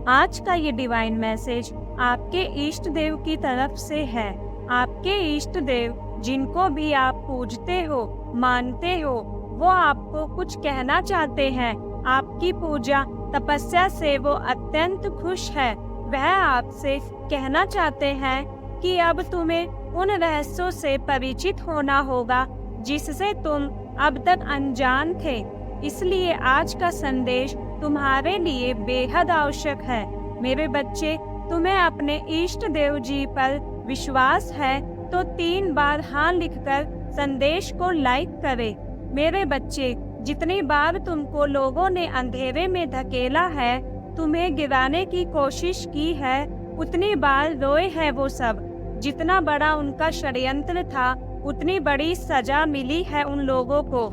आज का ये डिवाइन मैसेज आपके इष्ट देव की तरफ से है। आपके इष्ट देव जिनको भी आप पूजते हो, मानते हो, वो आपको कुछ कहना चाहते हैं। आपकी पूजा तपस्या से वो अत्यंत खुश है। वह आपसे कहना चाहते हैं कि अब तुम्हें उन रहस्यों से परिचित होना होगा जिससे तुम अब तक अनजान थे। इसलिए आज का संदेश तुम्हारे लिए बेहद आवश्यक है। मेरे बच्चे, तुम्हें अपने इष्ट देव जी पर विश्वास है तो 3 बार हाँ लिखकर संदेश को लाइक करें। मेरे बच्चे, जितनी बार तुमको लोगों ने अंधेरे में धकेला है, तुम्हें गिराने की कोशिश की है, उतनी बार रोए हैं वो सब। जितना बड़ा उनका षड्यंत्र था, उतनी बड़ी सजा मिली है उन लोगों को।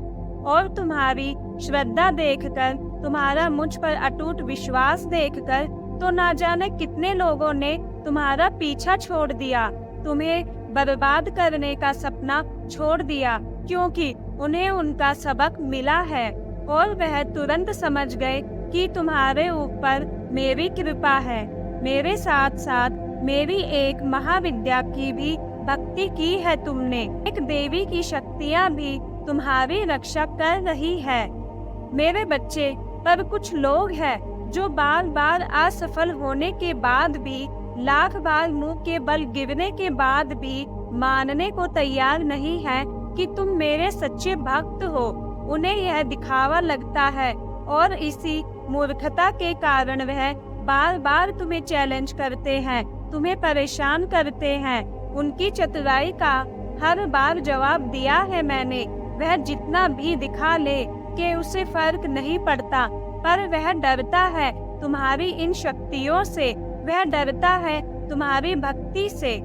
और तुम्हारी श्रद्धा देखकर, तुम्हारा मुझ पर अटूट विश्वास देखकर, तो ना जाने कितने लोगों ने तुम्हारा पीछा छोड़ दिया, तुम्हें बर्बाद करने का सपना छोड़ दिया, क्योंकि उन्हें उनका सबक मिला है और वह तुरंत समझ गए कि तुम्हारे ऊपर मेरी कृपा है। मेरे साथ साथ मेरी एक महाविद्या की भी भक्ति की है तुमने। एक देवी की शक्तियाँ भी तुम्हारी रक्षा कर रही है। मेरे बच्चे, पर कुछ लोग हैं जो बार बार असफल होने के बाद भी, लाख बार मुंह के बल गिरने के बाद भी मानने को तैयार नहीं है कि तुम मेरे सच्चे भक्त हो। उन्हें यह दिखावा लगता है और इसी मूर्खता के कारण वह बार बार तुम्हें चैलेंज करते हैं, तुम्हें परेशान करते हैं। उनकी चतुराई का हर बार जवाब दिया है मैंने। वह जितना भी दिखा ले कि उसे फर्क नहीं पड़ता, पर वह डरता है तुम्हारी इन शक्तियों से, वह डरता है तुम्हारी भक्ति से।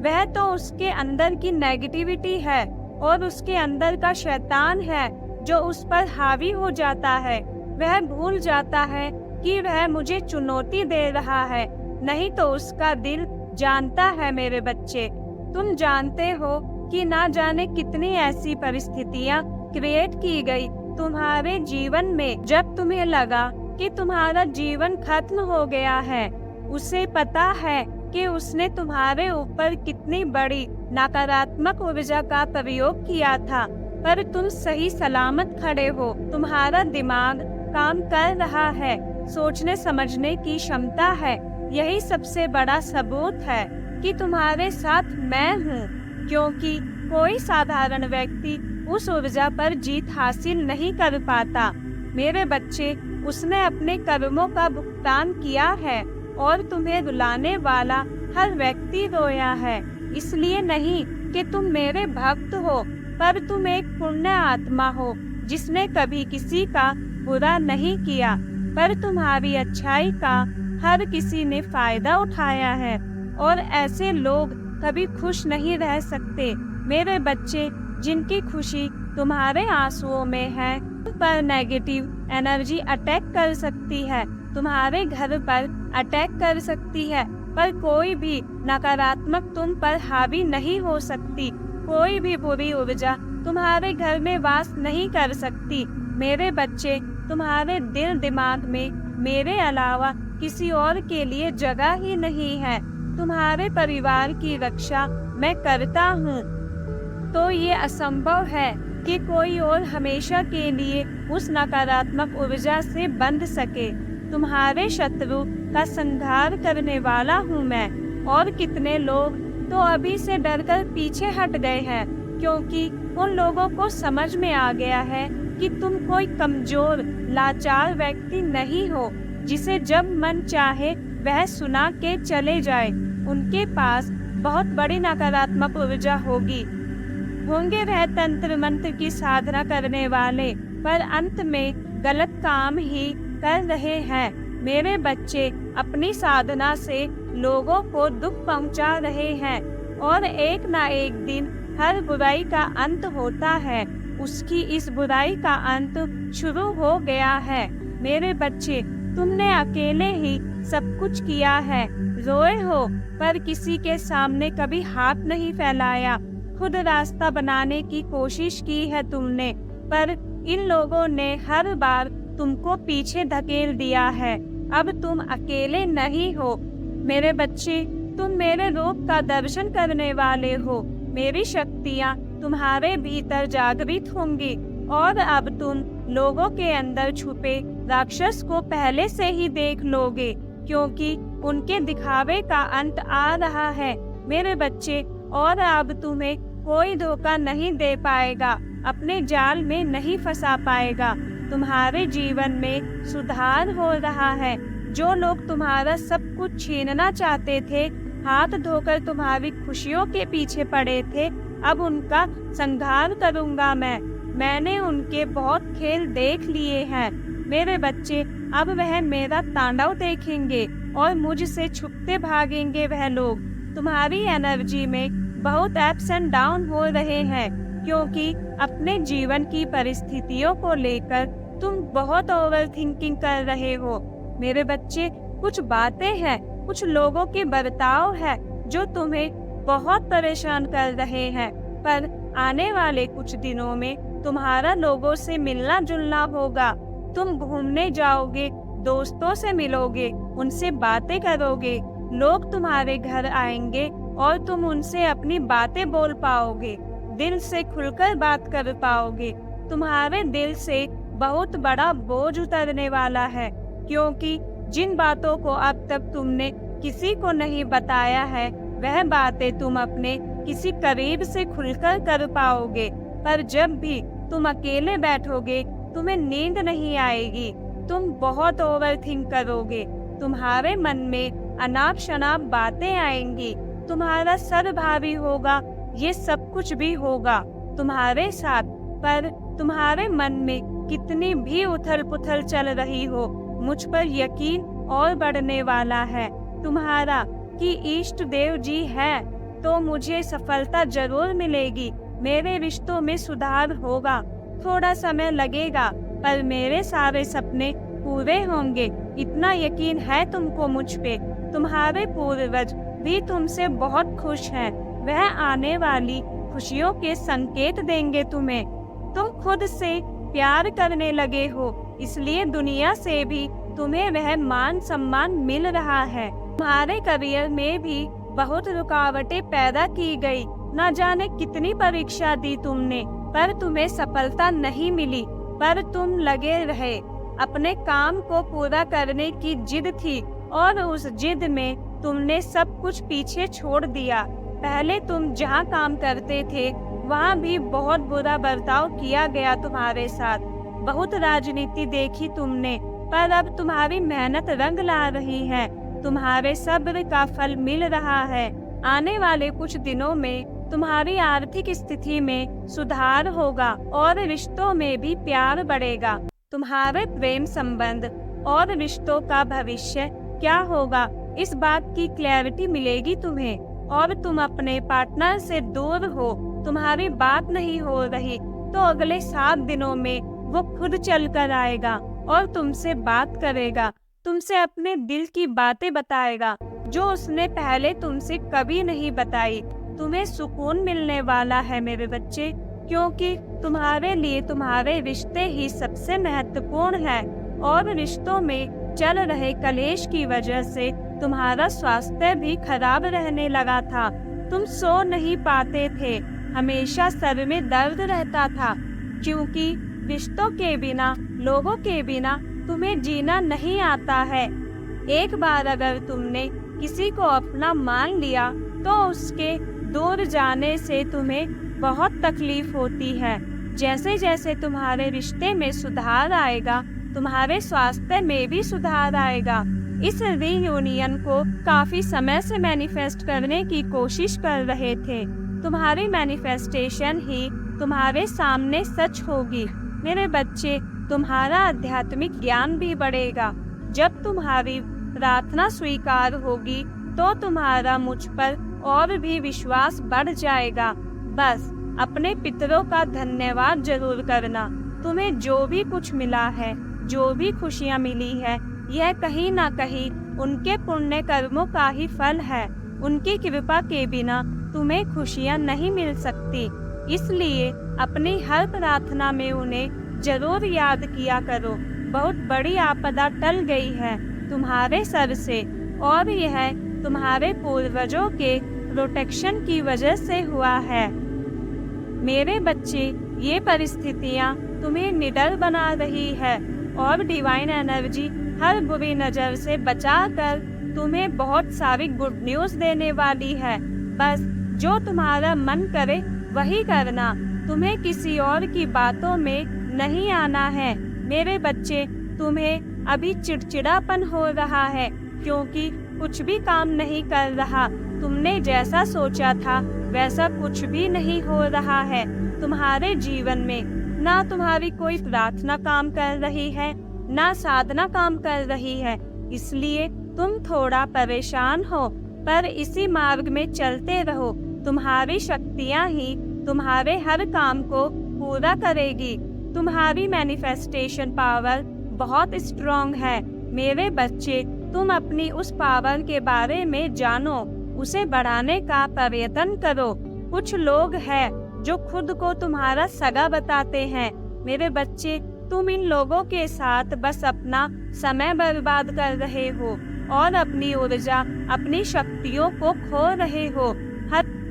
वह तो उसके अंदर की नेगेटिविटी है और उसके अंदर का शैतान है जो उस पर हावी हो जाता है। वह भूल जाता है कि वह मुझे चुनौती दे रहा है, नहीं तो उसका दिल जानता है। मेरे बच्चे, तुम जानते हो कि ना जाने कितनी ऐसी परिस्थितियां क्रिएट की गई तुम्हारे जीवन में, जब तुम्हें लगा कि तुम्हारा जीवन खत्म हो गया है। उसे पता है कि उसने तुम्हारे ऊपर कितनी बड़ी नकारात्मक ऊर्जा का प्रयोग किया था, पर तुम सही सलामत खड़े हो। तुम्हारा दिमाग काम कर रहा है, सोचने समझने की क्षमता है। यही सबसे बड़ा सबूत है कि तुम्हारे साथ मैं हूँ, क्योंकि कोई साधारण व्यक्ति उस ऊर्जा पर जीत हासिल नहीं कर पाता। मेरे बच्चे, उसने अपने कर्मों का भुगतान किया है और तुम्हें रुलाने वाला हर व्यक्ति रोया है। इसलिए नहीं कि तुम मेरे भक्त हो, पर तुम एक पुण्य आत्मा हो जिसने कभी किसी का बुरा नहीं किया, पर तुम्हारी अच्छाई का हर किसी ने फायदा उठाया है। और ऐसे लोग कभी खुश नहीं रह सकते। मेरे बच्चे, जिनकी खुशी तुम्हारे आंसुओं में है, उन पर नेगेटिव एनर्जी अटैक कर सकती है, तुम्हारे घर पर अटैक कर सकती है, पर कोई भी नकारात्मक तुम पर हावी नहीं हो सकती। कोई भी बुरी ऊर्जा तुम्हारे घर में वास नहीं कर सकती। मेरे बच्चे, तुम्हारे दिल दिमाग में मेरे अलावा किसी और के लिए जगह ही नहीं है। तुम्हारे परिवार की रक्षा मैं करता हूँ, तो ये असंभव है कि कोई और हमेशा के लिए उस नकारात्मक ऊर्जा से बंध सके। तुम्हारे शत्रु का संहार करने वाला हूँ मैं। और कितने लोग तो अभी से डरकर पीछे हट गए हैं, क्योंकि उन लोगों को समझ में आ गया है कि तुम कोई कमजोर, लाचार व्यक्ति नहीं हो जिसे जब मन चाहे वह सुना के चले जाए। उनके पास बहुत बड़ी नकारात्मक ऊर्जा होंगे वह तंत्र मंत्र की साधना करने वाले, पर अंत में गलत काम ही कर रहे हैं। मेरे बच्चे अपनी साधना से लोगों को दुख पहुंचा रहे हैं, और एक ना एक दिन हर बुराई का अंत होता है। उसकी इस बुराई का अंत शुरू हो गया है। मेरे बच्चे, तुमने अकेले ही सब कुछ किया है। रोए हो, पर किसी के सामने कभी हाथ नहीं फैलाया। खुद रास्ता बनाने की कोशिश की है तुमने, पर इन लोगों ने हर बार तुमको पीछे धकेल दिया है। अब तुम अकेले नहीं हो। मेरे बच्चे, तुम मेरे रूप का दर्शन करने वाले हो। मेरी शक्तियाँ तुम्हारे भीतर जागृत होंगी और अब तुम लोगों के अंदर छुपे राक्षस को पहले से ही देख लोगे, क्योंकि उनके दिखावे का अंत आ रहा है मेरे बच्चे। और अब तुम्हें कोई धोखा नहीं दे पाएगा, अपने जाल में नहीं फंसा पाएगा। तुम्हारे जीवन में सुधार हो रहा है। जो लोग तुम्हारा सब कुछ छीनना चाहते थे, हाथ धोकर तुम्हारी खुशियों के पीछे पड़े थे, अब उनका संहार करूंगा मैं। मैंने उनके बहुत खेल देख लिए हैं मेरे बच्चे। अब वह मेरा तांडव देखेंगे और मुझसे छुपते भागेंगे वह लोग। तुम्हारी एनर्जी में बहुत अप्स एंड डाउन हो रहे हैं, क्योंकि अपने जीवन की परिस्थितियों को लेकर तुम बहुत ओवर थिंकिंग कर रहे हो मेरे बच्चे। कुछ बातें हैं, कुछ लोगों के बर्ताव है जो तुम्हें बहुत परेशान कर रहे हैं, पर आने वाले कुछ दिनों में तुम्हारा लोगों से मिलना जुलना होगा। तुम घूमने जाओगे, दोस्तों से मिलोगे, उनसे बातें करोगे, लोग तुम्हारे घर आएंगे और तुम उनसे अपनी बातें बोल पाओगे, दिल से खुलकर बात कर पाओगे। तुम्हारे दिल से बहुत बड़ा बोझ उतरने वाला है, क्योंकि जिन बातों को अब तक तुमने किसी को नहीं बताया है, वह बातें तुम अपने किसी करीब से खुलकर कर पाओगे। पर जब भी तुम अकेले बैठोगे, तुम्हें नींद नहीं आएगी, तुम बहुत ओवर थिंक करोगे, तुम्हारे मन में अनाप शनाप बातें आएंगी, तुम्हारा सर भारी होगा, ये सब कुछ भी होगा तुम्हारे साथ। पर तुम्हारे मन में कितनी भी उथल पुथल चल रही हो, मुझ पर यकीन और बढ़ने वाला है तुम्हारा कि इष्ट देव जी है, तो मुझे सफलता जरूर मिलेगी। मेरे रिश्तों में सुधार होगा, थोड़ा समय लगेगा, पर मेरे सारे सपने पूरे होंगे, इतना यकीन है तुमको मुझ पे। तुम्हारे पूर्वज भी तुमसे बहुत खुश हैं, वह आने वाली खुशियों के संकेत देंगे तुम्हें। तुम खुद से प्यार करने लगे हो, इसलिए दुनिया से भी तुम्हें वह मान सम्मान मिल रहा है। तुम्हारे करियर में भी बहुत रुकावटें पैदा की गई, न जाने कितनी परीक्षा दी तुमने, पर तुम्हें सफलता नहीं मिली, पर तुम लगे रहे। अपने काम को पूरा करने की जिद थी और उस जिद में तुमने सब कुछ पीछे छोड़ दिया। पहले तुम जहाँ काम करते थे, वहाँ भी बहुत बुरा बर्ताव किया गया तुम्हारे साथ, बहुत राजनीति देखी तुमने, पर अब तुम्हारी मेहनत रंग ला रही है, तुम्हारे सब्र का फल मिल रहा है। आने वाले कुछ दिनों में तुम्हारी आर्थिक स्थिति में सुधार होगा और रिश्तों में भी प्यार बढ़ेगा। तुम्हारे प्रेम संबंध और रिश्तों का भविष्य क्या होगा, इस बात की क्लैरिटी मिलेगी तुम्हें। और तुम अपने पार्टनर से दूर हो, तुम्हारी बात नहीं हो रही, तो अगले 7 दिनों में वो खुद चल कर आएगा और तुमसे बात करेगा, तुमसे अपने दिल की बातें बताएगा जो उसने पहले तुमसे कभी नहीं बताई। तुम्हें सुकून मिलने वाला है मेरे बच्चे, क्योंकि तुम्हारे लिए तुम्हारे रिश्ते ही सबसे महत्वपूर्ण है। और रिश्तों में चल रहे कलेश की वजह से तुम्हारा स्वास्थ्य भी खराब रहने लगा था। तुम सो नहीं पाते थे, हमेशा सर में दर्द रहता था, क्योंकि रिश्तों के बिना, लोगों के बिना तुम्हें जीना नहीं आता है। एक बार अगर तुमने किसी को अपना मान लिया, तो उसके दूर जाने से तुम्हें बहुत तकलीफ होती है। जैसे जैसे तुम्हारे रिश्ते में सुधार आएगा, तुम्हारे स्वास्थ्य में भी सुधार आएगा। इस रीयूनियन को काफी समय से मैनिफेस्ट करने की कोशिश कर रहे थे। तुम्हारी मैनिफेस्टेशन ही तुम्हारे सामने सच होगी मेरे बच्चे। तुम्हारा आध्यात्मिक ज्ञान भी बढ़ेगा। जब तुम्हारी प्रार्थना स्वीकार होगी, तो तुम्हारा मुझ पर और भी विश्वास बढ़ जाएगा। बस अपने पितरों का धन्यवाद जरूर करना। तुम्हें जो भी कुछ मिला है, जो भी खुशियाँ मिली है, यह कहीं ना कहीं उनके पुण्य कर्मों का ही फल है। उनकी कृपा के बिना तुम्हें खुशियाँ नहीं मिल सकती। इसलिए अपनी हर प्रार्थना में उन्हें जरूर याद किया करो। बहुत बड़ी आपदा टल गई है, तुम्हारे सर से, और यह तुम्हारे पूर्वजों के प्रोटेक्शन की वजह से हुआ है। मेरे बच्चे, ये परिस्थितियाँ तुम्हें निडर बना रही है और डिवाइन एनर्जी हर बुरी नज़र से बचाकर तुम्हें बहुत सारी गुड न्यूज़ देने वाली है। बस जो तुम्हारा मन करे वही करना, तुम्हें किसी और की बातों में नहीं आना है। मेरे बच्चे, तुम्हें अभी चिड़चिड़ापन हो रहा है क्योंकि कुछ भी काम नहीं कर रहा। तुमने जैसा सोचा था वैसा कुछ भी नहीं हो रहा है तुम्हारे जीवन में। ना तुम्हारी कोई प्रार्थना काम कर रही है, ना साधना काम कर रही है, इसलिए तुम थोड़ा परेशान हो। पर इसी मार्ग में चलते रहो, तुम्हारी शक्तियाँ ही तुम्हारे हर काम को पूरा करेगी। तुम्हारी मैनिफेस्टेशन पावर बहुत स्ट्रॉन्ग है। मेरे बच्चे, तुम अपनी उस पावर के बारे में जानो, उसे बढ़ाने का प्रयत्न करो। कुछ लोग हैं जो खुद को तुम्हारा सगा बताते हैं। मेरे बच्चे, तुम इन लोगों के साथ बस अपना समय बर्बाद कर रहे हो और अपनी ऊर्जा, अपनी शक्तियों को खो रहे हो।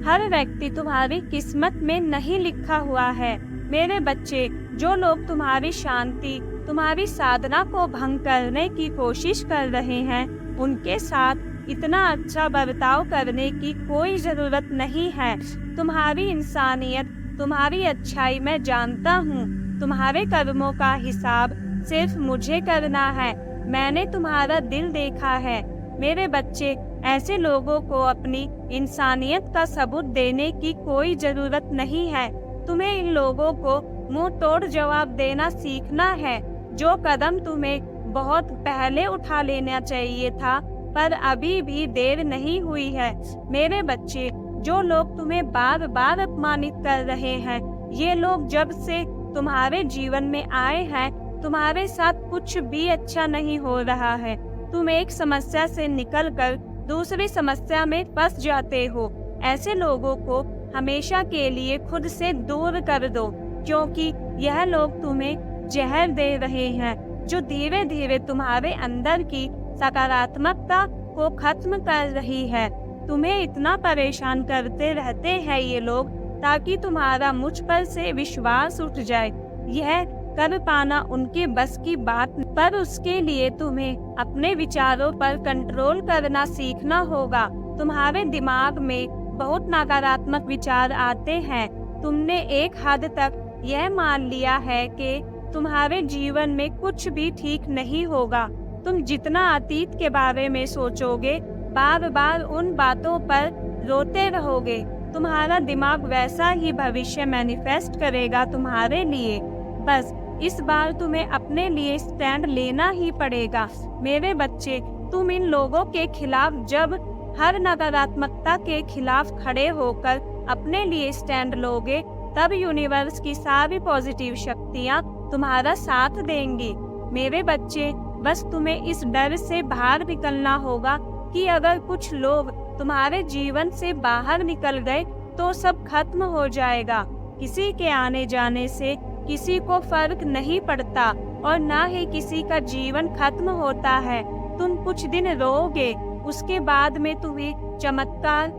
हर व्यक्ति तुम्हारी किस्मत में नहीं लिखा हुआ है। मेरे बच्चे, जो लोग तुम्हारी शांति, तुम्हारी साधना को भंग करने की कोशिश कर रहे हैं, उनके साथ इतना अच्छा बर्ताव करने की कोई ज़रूरत नहीं है। तुम्हारी इंसानियत, तुम्हारी अच्छाई मैं जानता हूँ। तुम्हारे कर्मों का हिसाब सिर्फ मुझे करना है। मैंने तुम्हारा दिल देखा है। मेरे बच्चे, ऐसे लोगों को अपनी इंसानियत का सबूत देने की कोई ज़रूरत नहीं है। तुम्हें इन लोगों को मुंह तोड़ जवाब देना सीखना है। जो कदम तुम्हें बहुत पहले उठा लेना चाहिए था, पर अभी भी देर नहीं हुई है। मेरे बच्चे, जो लोग तुम्हें बार बार अपमानित कर रहे हैं, ये लोग जब से तुम्हारे जीवन में आए हैं, तुम्हारे साथ कुछ भी अच्छा नहीं हो रहा है। तुम एक समस्या से निकलकर दूसरी समस्या में फंस जाते हो। ऐसे लोगों को हमेशा के लिए खुद से दूर कर दो, क्योंकि यह लोग तुम्हें जहर दे रहे हैं, जो धीरे धीरे तुम्हारे अंदर की सकारात्मकता को खत्म कर रही है। तुम्हें इतना परेशान करते रहते हैं ये लोग, ताकि तुम्हारा मुझ पर से विश्वास उठ जाए। यह कर पाना उनके बस की बात, पर उसके लिए तुम्हें अपने विचारों पर कंट्रोल करना सीखना होगा। तुम्हारे दिमाग में बहुत नकारात्मक विचार आते हैं। तुमने एक हद तक यह मान लिया है कि तुम्हारे जीवन में कुछ भी ठीक नहीं होगा। तुम जितना अतीत के बारे में सोचोगे, बार बार उन बातों पर रोते रहोगे। तुम्हारा दिमाग वैसा ही भविष्य मैनिफेस्ट करेगा तुम्हारे लिए। बस इस बार तुम्हें अपने लिए स्टैंड लेना ही पड़ेगा। मेरे बच्चे, तुम इन लोगों के खिलाफ जब हर नकारात्मकता के खिलाफ खड़े होकर अपने लिए स्टैंड लोगे, तब यूनिवर्स की सारी पॉजिटिव शक्तियाँ तुम्हारा साथ देंगी। मेरे बच्चे, बस तुम्हें इस डर से बाहर निकलना होगा कि अगर कुछ लोग तुम्हारे जीवन से बाहर निकल गए तो सब खत्म हो जाएगा। किसी के आने जाने से किसी को फर्क नहीं पड़ता और ना ही किसी का जीवन खत्म होता है। तुम कुछ दिन रोओगे, उसके बाद में तुम्हें चमत्कार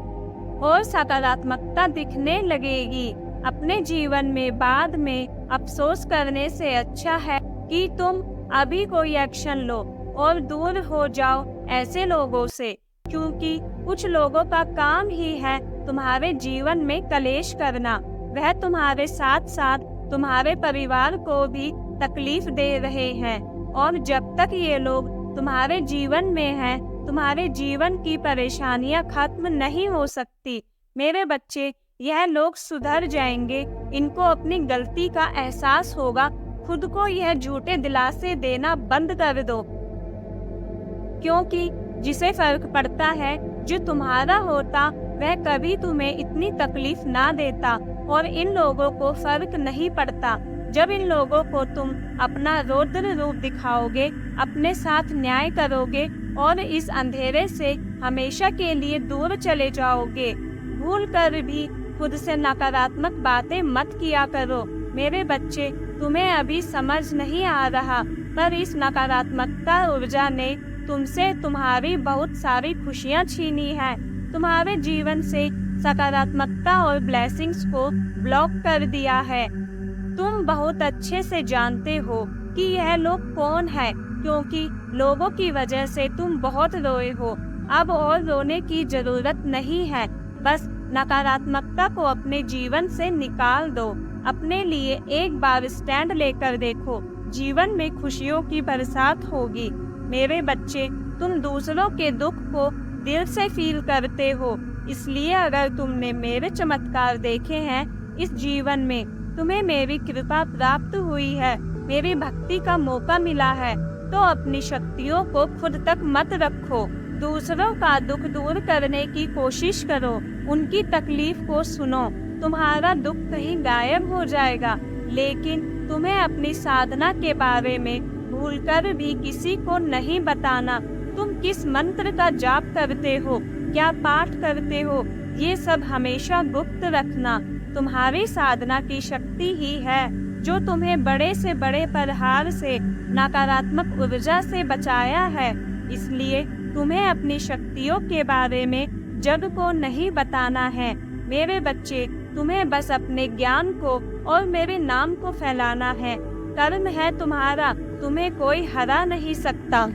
और सकारात्मकता दिखने लगेगी। अपने जीवन में बाद में अफसोस करने से अच्छा है कि तुम अभी कोई एक्शन लो और दूर हो जाओ ऐसे लोगों से, क्योंकि कुछ लोगों का काम ही है तुम्हारे जीवन में कलेश करना। वह तुम्हारे साथ साथ तुम्हारे परिवार को भी तकलीफ दे रहे हैं, और जब तक ये लोग तुम्हारे जीवन में हैं, तुम्हारे जीवन की परेशानियां खत्म नहीं हो सकती। मेरे बच्चे, यह लोग सुधर जाएंगे। इनको अपनी गलती का एहसास होगा। खुद को यह झूठे दिलासे देना बंद कर दो, क्योंकि जिसे फर्क पड़ता है जो तुम्हारा होता, वह कभी तुम्हें इतनी तकलीफ ना देता। और इन लोगों को फर्क नहीं पड़ता। जब इन लोगों को तुम अपना रौद्र रूप दिखाओगे, अपने साथ न्याय करोगे और इस अंधेरे से हमेशा के लिए दूर चले जाओगे। भूल कर भी खुद से नकारात्मक बातें मत किया करो। मेरे बच्चे, तुम्हें अभी समझ नहीं आ रहा, पर इस नकारात्मकता ऊर्जा ने तुमसे तुम्हारी बहुत सारी खुशियां छीनी है, तुम्हारे जीवन से सकारात्मकता और ब्लेसिंग्स को ब्लॉक कर दिया है। तुम बहुत अच्छे से जानते हो कि यह लोग कौन है, क्योंकि लोगों की वजह से तुम बहुत रोए हो। अब और रोने की जरूरत नहीं है, बस नकारात्मकता को अपने जीवन से निकाल दो। अपने लिए एक बार स्टैंड लेकर देखो, जीवन में खुशियों की बरसात होगी। मेरे बच्चे, तुम दूसरों के दुख को दिल से फील करते हो, इसलिए अगर तुमने मेरे चमत्कार देखे हैं इस जीवन में, तुम्हें मेरी कृपा प्राप्त हुई है, मेरी भक्ति का मौका मिला है, तो अपनी शक्तियों को खुद तक मत रखो। दूसरों का दुख दूर करने की कोशिश करो, उनकी तकलीफ को सुनो। तुम्हारा दुख कहीं गायब हो जाएगा, लेकिन तुम्हें अपनी साधना के बारे में भूलकर भी किसी को नहीं बताना। तुम किस मंत्र का जाप करते हो, क्या पाठ करते हो, ये सब हमेशा गुप्त रखना। तुम्हारी साधना की शक्ति ही है जो तुम्हें बड़े से बड़े प्रहार से, नकारात्मक ऊर्जा से बचाया है। इसलिए तुम्हें अपनी शक्तियों के बारे में जग को नहीं बताना है। मेरे बच्चे, तुम्हें बस अपने ज्ञान को और मेरे नाम को फैलाना है। कर्म है तुम्हारा, तुम्हें कोई हरा नहीं सकता।